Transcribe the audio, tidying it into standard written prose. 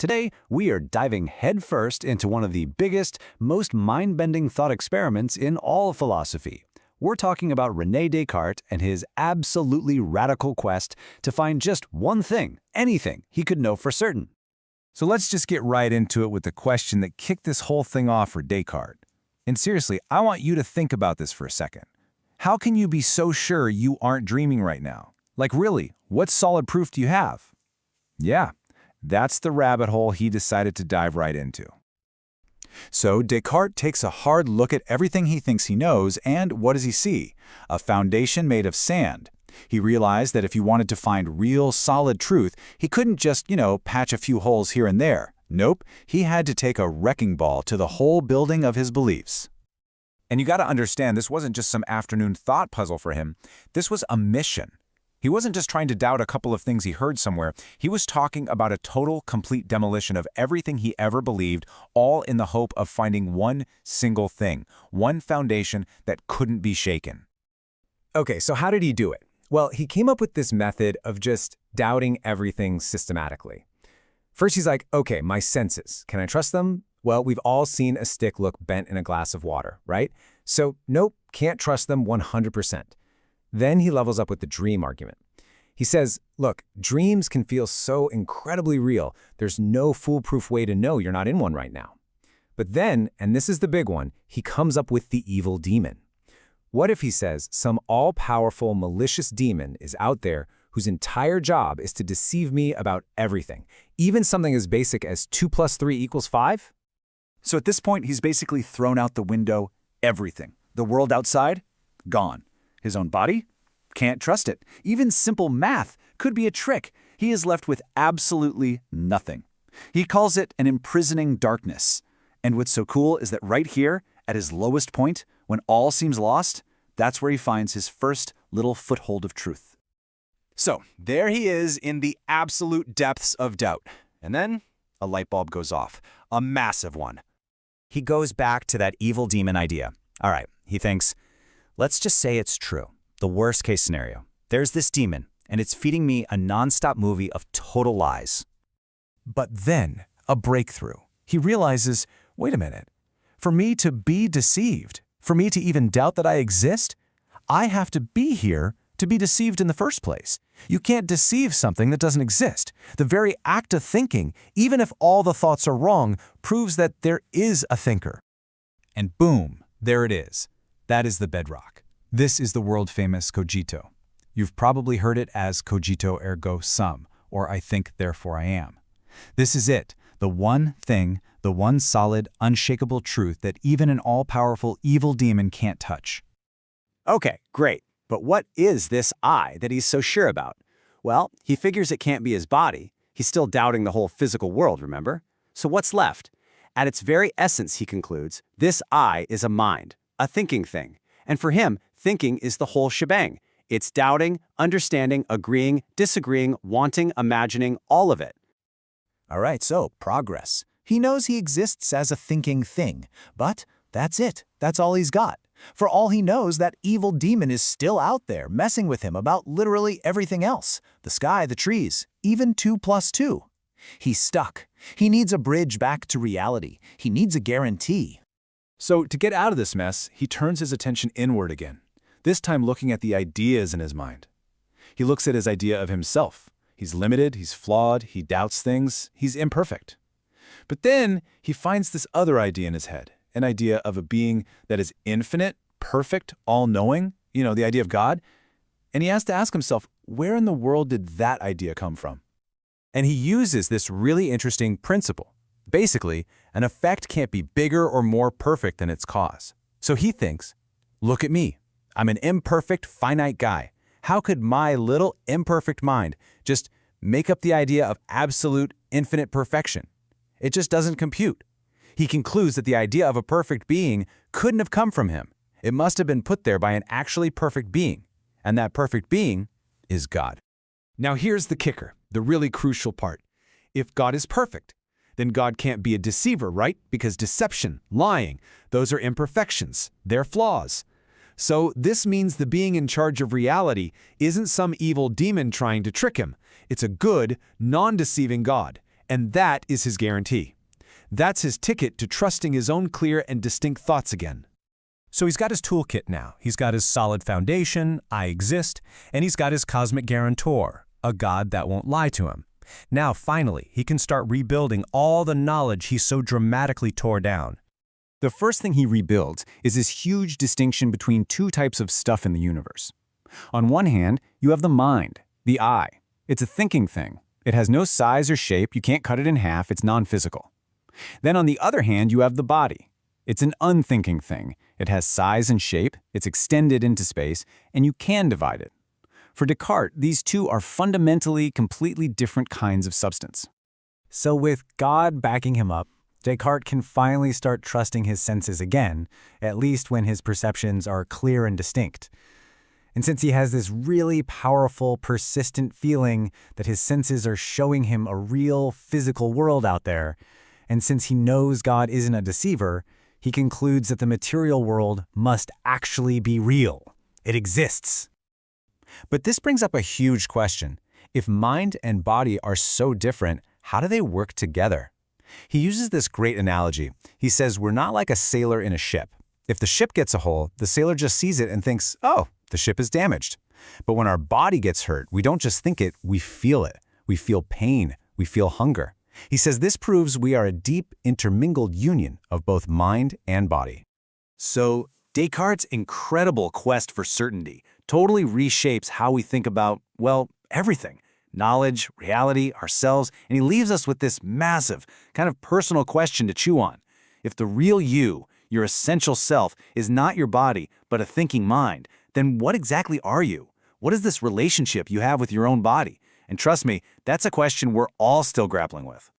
Today, we are diving headfirst into one of the biggest, most mind-bending thought experiments in all of philosophy. We're talking about René Descartes and his absolutely radical quest to find just one thing, anything, he could know for certain. So let's just get right into it with the question that kicked this whole thing off for Descartes. And seriously, I want you to think about this for a second. How can you be so sure you aren't dreaming right now? Like really, what solid proof do you have? Yeah, that's the rabbit hole he decided to dive right into. So Descartes takes a hard look at everything he thinks he knows, and what does he see? A foundation made of sand. He realized that if he wanted to find real, solid truth, he couldn't just, patch a few holes here and there. Nope, he had to take a wrecking ball to the whole building of his beliefs. And you got to understand, this wasn't just some afternoon thought puzzle for him. This was a mission. He wasn't just trying to doubt a couple of things he heard somewhere. He was talking about a total, complete demolition of everything he ever believed, all in the hope of finding one single thing, one foundation that couldn't be shaken. Okay, so how did he do it? Well, he came up with this method of just doubting everything systematically. First, he's like, okay, my senses, can I trust them? Well, we've all seen a stick look bent in a glass of water, right? So, nope, can't trust them 100%. Then he levels up with the dream argument. He says, look, dreams can feel so incredibly real, there's no foolproof way to know you're not in one right now. But then, and this is the big one, he comes up with the evil demon. What if he says some all-powerful, malicious demon is out there whose entire job is to deceive me about everything, even something as basic as 2 + 3 = 5? So at this point, he's basically thrown out the window everything. The world outside? Gone. His own body? Can't trust it. Even simple math could be a trick. He is left with absolutely nothing. He calls it an imprisoning darkness. And what's so cool is that right here, at his lowest point, when all seems lost, that's where he finds his first little foothold of truth. So, there he is in the absolute depths of doubt. And then, a light bulb goes off. A massive one. He goes back to that evil demon idea. All right, he thinks, let's just say it's true. The worst case scenario. There's this demon, and it's feeding me a nonstop movie of total lies. But then, a breakthrough. He realizes, wait a minute, for me to be deceived, for me to even doubt that I exist, I have to be here to be deceived in the first place. You can't deceive something that doesn't exist. The very act of thinking, even if all the thoughts are wrong, proves that there is a thinker. And boom, there it is. That is the bedrock. This is the world-famous Cogito. You've probably heard it as Cogito ergo sum, or I think, therefore I am. This is it, the one thing, the one solid, unshakable truth that even an all-powerful evil demon can't touch. Okay, great. But what is this I that he's so sure about? Well, he figures it can't be his body. He's still doubting the whole physical world, remember? So what's left? At its very essence, he concludes, this I is a mind, a thinking thing. And for him, thinking is the whole shebang. It's doubting, understanding, agreeing, disagreeing, wanting, imagining, all of it. All right, so progress. He knows he exists as a thinking thing, but that's it. That's all he's got. For all he knows, that evil demon is still out there, messing with him about literally everything else. The sky, the trees, even 2 + 2. He's stuck. He needs a bridge back to reality. He needs a guarantee. So to get out of this mess, he turns his attention inward again, this time looking at the ideas in his mind. He looks at his idea of himself. He's limited, he's flawed, he doubts things, he's imperfect. But then he finds this other idea in his head, an idea of a being that is infinite, perfect, all-knowing, the idea of God. And he has to ask himself, where in the world did that idea come from? And he uses this really interesting principle. Basically, an effect can't be bigger or more perfect than its cause. So he thinks, look at me. I'm an imperfect, finite guy. How could my little imperfect mind just make up the idea of absolute, infinite perfection? It just doesn't compute. He concludes that the idea of a perfect being couldn't have come from him. It must have been put there by an actually perfect being. And that perfect being is God. Now here's the kicker, the really crucial part. If God is perfect, then God can't be a deceiver, right? Because deception, lying, those are imperfections. They're flaws. So this means the being in charge of reality isn't some evil demon trying to trick him. It's a good, non-deceiving God. And that is his guarantee. That's his ticket to trusting his own clear and distinct thoughts again. So he's got his toolkit now. He's got his solid foundation, I exist, and he's got his cosmic guarantor, a God that won't lie to him. Now, finally, he can start rebuilding all the knowledge he so dramatically tore down. The first thing he rebuilds is this huge distinction between two types of stuff in the universe. On one hand, you have the mind, the I. It's a thinking thing. It has no size or shape, you can't cut it in half, it's non-physical. Then on the other hand, you have the body. It's an unthinking thing. It has size and shape, it's extended into space, and you can divide it. For Descartes, these two are fundamentally completely different kinds of substance. So with God backing him up, Descartes can finally start trusting his senses again, at least when his perceptions are clear and distinct. And since he has this really powerful, persistent feeling that his senses are showing him a real physical world out there, and since he knows God isn't a deceiver, he concludes that the material world must actually be real. It exists. But this brings up a huge question. If mind and body are so different, how do they work together? He uses this great analogy. He says we're not like a sailor in a ship. If the ship gets a hole, the sailor just sees it and thinks, oh, the ship is damaged. But when our body gets hurt, we don't just think it, we feel it. We feel pain. We feel hunger. He says this proves we are a deep, intermingled union of both mind and body. So Descartes' incredible quest for certainty totally reshapes how we think about, well, everything. Knowledge, reality, ourselves, and he leaves us with this massive, kind of personal question to chew on. If the real you, your essential self, is not your body, but a thinking mind, then what exactly are you? What is this relationship you have with your own body? And trust me, that's a question we're all still grappling with.